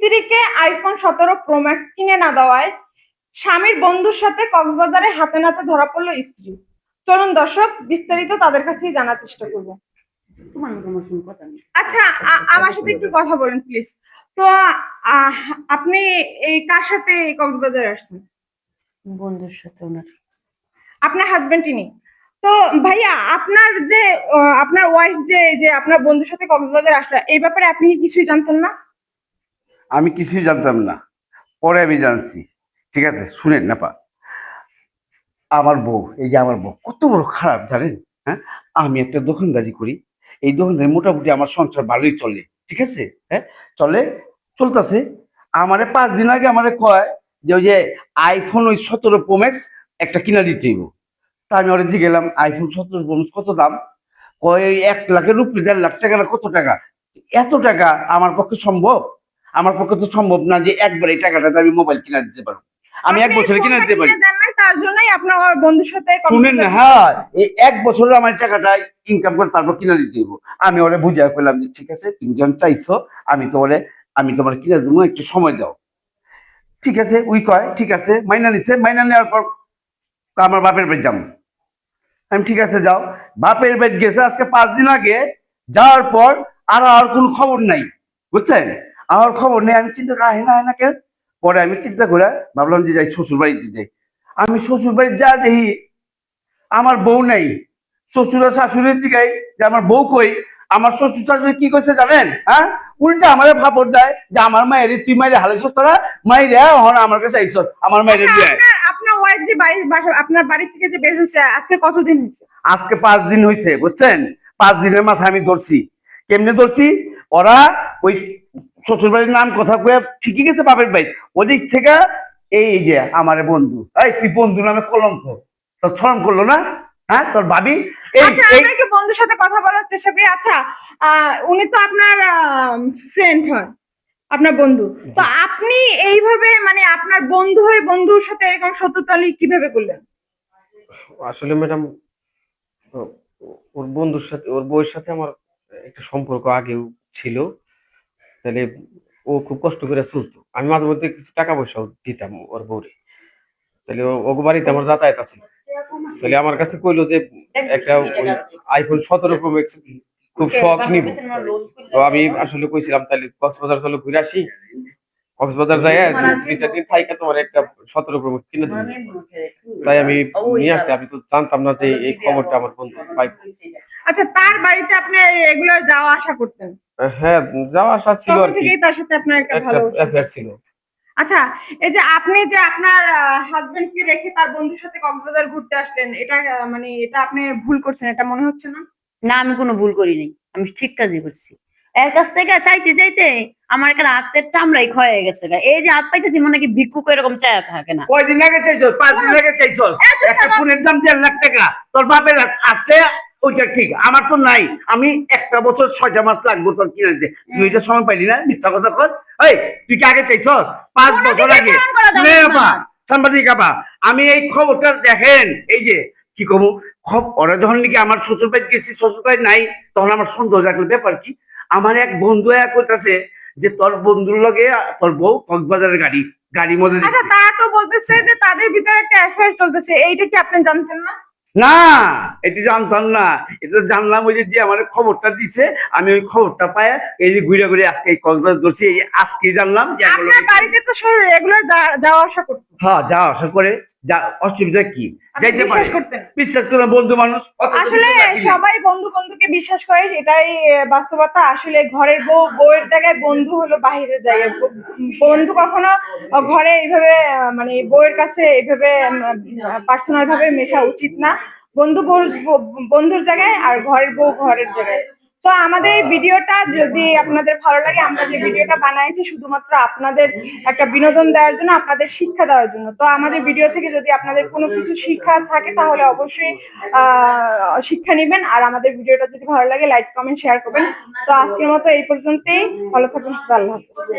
স্ত্রীকে iPhone 17 pro max কিনে না দেওয়ায় স্বামীর বন্ধুর সাথে কক্সবাজারে হাতে নাতে ধরা পড়লো স্ত্রী। চলুন দর্শক বিস্তারিত তাদের কাছেই জানার চেষ্টা করবো। আচ্ছা, আমার সাথে একটু কথা বলেন প্লিজ। তো আপনি এই কার সাথে কক্সবাজারে আসছেন? বন্ধুর সাথে ওনার। আপনার হাজবেন্ড ইনি। তো ভাইয়া, আপনার যে আপনার ওয়াইফ যে আপনার বন্ধুর সাথে কক্সবাজার আসলো, এই ব্যাপারে আপনি কি কিছুই জানতেন না? আমি কিছুই জানতাম না, পরে আমি জানছি। ঠিক আছে, শুনেন না পা, আমার বউ, এই যে আমার বউ কত বড় খারাপ জানেন? হ্যাঁ, আমি একটা দোকানদারি করি, এই দোকানদারি মোটামুটি আমার সংসার ভালোই চলে। ঠিক আছে, হ্যাঁ, চলে, চলতেছে। আমারে 5 দিন আগে আমারে কয় যে ওই যে আইফোন ওই 17 প্রো ম্যাক্স একটা কিনা দিতে হইব। তা আমি ওরা দিয়ে গেলাম, আইফোন 17 প্রো ম্যাক্স কত দাম? কয় 1 লাখের উপরে, 1.5 লাখ টাকা না কত টাকা। এত টাকা আমার পক্ষে সম্ভব? আমার পক্ষে তো সম্ভব না যে একবার এই টাকাটাতে আমি মোবাইল কিনা দিতে পারবো। আমি 1 বছরে কিনে দিতে পারি। তার জন্যই আপনার বন্ধুর সাথে শুনেন না, হ্যাঁ, এই 1 বছরে আমার টাকাটা ইনকাম করে তারপর কিনা দিতে হইব। আমি ওরে বুঝাই পেলাম যে ঠিক আছে, তুমি যখন চাইছো আমি তোমার কিনে দেবো, একটু সময় দাও। ঠিক আছে, উই কয় ঠিক আছে, মাইনা নিচ্ছে। মাইনা নেওয়ার পর আমার বাপের বাড়ি যাবো। আমি ঠিক আছে যাও। বাপের বাড়ি গেছে আজকে 5 দিন আগে। যাওয়ার পর আর কোনো খবর নাই, বুঝছেন? আমার খবর নেই। আমি চিন্তা করি না কেন। পরে আমি চিন্তা করে ভাবলাম যে যাই শ্বশুর বাড়িতে যাই। আমি শ্বশুর বাড়ি যা দেখি আমার বউ নেই। শ্বশুর আর শাশুড়ির জিগাই যে আমার বউ কই। আমার শ্বশুর শাশুড়ি কি কইছে জানেন? হ্যাঁ, উল্টা আমারে ভাবর দেয় যে আমার মায়ের তুই মাইরে হালাইছস, তোরা মাইরে হন আমার কাছে আইছ আমার মায়ের দিয়ে। আপনার ওয়াইফ যে আপনার বাড়ি থেকে যে বের হয়েছে আজকে কতদিন হয়েছে? আজকে 5 দিন হয়েছে, বুঝছেন? 5 দিনের মাথায় আমি ধরছি। কেমনে ধরছি? ওরা ওই শ্বশুর বাড়ির নাম কথা কয়ে ঠিকই গেছে বাপের বাড়ি, ওদিক থেকে এই যে আমার বন্ধু, এই তুই বন্ধু নামে কলঙ্ক, তোর শরম করলো না? হ্যাঁ, তোর ভাবি আচ্ছা, আমরা একটু বন্ধুর সাথে কথা বলার চেষ্টা করি। আচ্ছা, উনি তো আপনার ফ্রেন্ড হয়, আপনার বন্ধু। তো আপনি এইভাবে মানে আপনার বন্ধু হয়ে বন্ধুর সাথে এরকম শত্রুতালি কিভাবে করলেন? আসলে ম্যাডাম, ওর বন্ধুর সাথে, ওর বউয়ের সাথে আমার একটা সম্পর্ক আগেও ছিল। তাহলে ও খুব কষ্ট করে চলতো, আমি মাঝে মধ্যে কিছু টাকা পয়সাও দিতাম ওর বউরে। তাহলে ওকে বাড়িতে আমার যাতায়াত আছে। তাহলে আমার কাছে কইলো যে একটা ওই আইফোন 17 প্রো ম্যাক্স খুব শখ নিব। তো আমি আসলে কইছিলাম তাহলে কক্সবাজার চলো ঘুরে আসি। কক্সবাজার যাই 2-4 দিন থাইকা তোমার একটা 17 প্রো ম্যাক্স কিনে দিবো। তাই আমি নিয়ে আসছি। আমি তো জানতাম না যে এই খবরটা আমার বন্ধু পাইবে। আচ্ছা, তার বাড়িতে আপনি রেগুলার যাওয়া আসা করতেন? হ্যাঁ, যাওয়া আসা ছিল আর কি। থেকেই তার সাথে আপনার একটা ভালো অ্যাফেয়ার ছিল। আচ্ছা, এই যে আপনি যে আপনার হাজবেন্ডকে রেখে তার বন্ধুর সাথে কক্সবাজার ঘুরতে আসলেন, এটা মানে এটা আপনি ভুল করছেন, এটা মনে হচ্ছে না? না, আমি কোনো ভুল করিনি, আমি ঠিক কাজই করছি। এর কাছ থেকে চাইতে চাইতে আমার একটা হাতের চামড়াই ক্ষয়ে গেছে। এই যে হাত পাইতেছি মনে কি ভিক্ষুক এরকম চায়া থাকে না। কয়দিন আগে চাইছস? 5 দিন আগে চাইছস। একটা ফোনের দাম 1.5 লাখ টাকা। তোর বাপের আছে, ওইটা ঠিক, আমার তো নাই। আমি 1 বছর 6টা মাস লাগবো তোর কিনে দিতে। তুই ওইটা সময় পাইলি না, মিথ্যা কথা কস। এই তুই কি আগে চাইছস? 5 বছর আগে। সাংবাদিক আপা, আমি এই খবরটা দেখেন, এই যে কি কবো, ওরা যখন নাকি আমার শ্বশুর বাড়ি গেছি, শ্বশুর বাড়ি নাই, তখন আমার সন্দেহ রাখলো। ব্যাপার কি? আমার এক বন্ধু এক করতেছে যে তোর বন্ধুর লগে তোর বউ কক্সবাজারের গাড়ির মধ্যে। আচ্ছা, তারা তো বলতেছে যে তাদের ভিতরে একটা অ্যাফেয়ার চলতেছে, এইটা কি আপনি জানতেন না? না, এটি জানতাম না। এটা জানলাম ওই যে আমার খবরটা দিছে, আমি ওই খবরটা পাই এই যে ঘুরে ঘুরে আজকে এই কক্সবাজার ধরছি। এই আজকে জানলাম যে আপনার বাড়িতে তো সব রেগুলার যাওয়া আসা করতেন। হ্যাঁ, যাওয়া আসা করে। অসুবিধা কি? যাইতে বিশ্বাস করতেন? বিশ্বাস করে, বন্ধু মানুষ। আসলে সবাই বন্ধু বন্ধুকে বিশ্বাস করে, এটাই বাস্তবতা। আসলে ঘরের বউয়ের জায়গায় বন্ধু হলো বাহিরের জায়গায়। বন্ধু কখনো ঘরে এইভাবে মানে বউয়ের কাছে এইভাবে পার্সোনাল ভাবে মেশা উচিত না। বন্ধু বন্ধুর জায়গায় আর ঘরের বউ ঘরের জায়গায়। তো আমাদের এই ভিডিওটা যদি আপনাদের ভালো লাগে, আমরা যে ভিডিওটা বানাইছি শুধুমাত্র আপনাদের একটা বিনোদন দেওয়ার জন্য, আপনাদের শিক্ষা দেওয়ার জন্য। তো আমাদের ভিডিও থেকে যদি আপনাদের কোনো কিছু শিক্ষা থাকে তাহলে অবশ্যই শিক্ষা নেবেন। আর আমাদের ভিডিওটা যদি ভালো লাগে লাইক কমেন্ট শেয়ার করবেন। তো আজকের মতো এই পর্যন্তই। ভালো থাকুন, আল্লাহ হাফেজ।